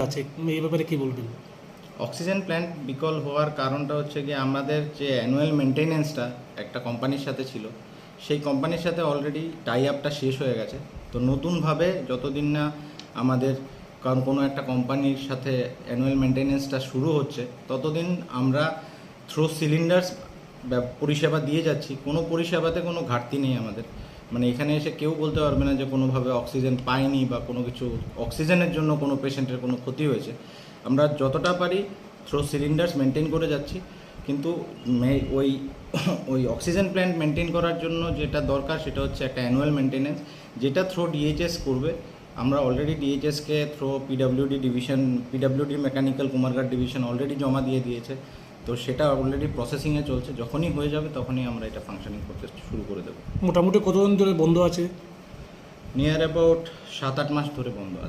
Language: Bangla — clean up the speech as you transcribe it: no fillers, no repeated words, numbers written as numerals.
আছে এই ব্যাপারে কি বলবেন? অক্সিজেন প্ল্যান্ট বিকল হওয়ার কারণটা হচ্ছে কি আমাদের যে অ্যানুয়াল মেনটেনেন্সটা একটা কোম্পানির সাথে ছিল, সেই কোম্পানির সাথে অলরেডি টাই আপটা শেষ হয়ে গেছে। তো নতুনভাবে যতদিন না আমাদের কারণ কোনো একটা কোম্পানির সাথে অ্যানুয়াল মেনটেনেন্সটা শুরু হচ্ছে ততদিন আমরা থ্রো সিলিন্ডার্স পরিষেবা দিয়ে যাচ্ছি। কোনো পরিষেবাতে কোনো ঘাটতি নেই আমাদের, মানে এখানে এসে কেউ বলতে পারবে না যে কোনোভাবে অক্সিজেন পায়নি বা কোনো কিছু অক্সিজেনের জন্য কোনো পেশেন্টের কোনো ক্ষতি হয়েছে। আমরা যতটা পারি থ্রো সিলিন্ডার্স মেনটেন করে যাচ্ছি, কিন্তু ওই অক্সিজেন প্ল্যান্ট মেনটেন করার জন্য যেটা দরকার সেটা হচ্ছে একটা অ্যানুয়াল মেনটেনেন্স, যেটা থ্রো ডিএইচএস করবে। আমরা অলরেডি ডিএইচএসকে through PWD mechanical Kumarghat division already জমা দিয়ে দিয়েছে। তো সেটা অলরেডি প্রসেসিংয়ে চলছে, যখনই হয়ে যাবে তখনই আমরা এটা ফাংশনিং করতে শুরু করে দেবো। মোটামুটি কতদিন ধরে বন্ধ আছে? নিয়ার অ্যাবাউট 7-8 মাস ধরে বন্ধ আছে।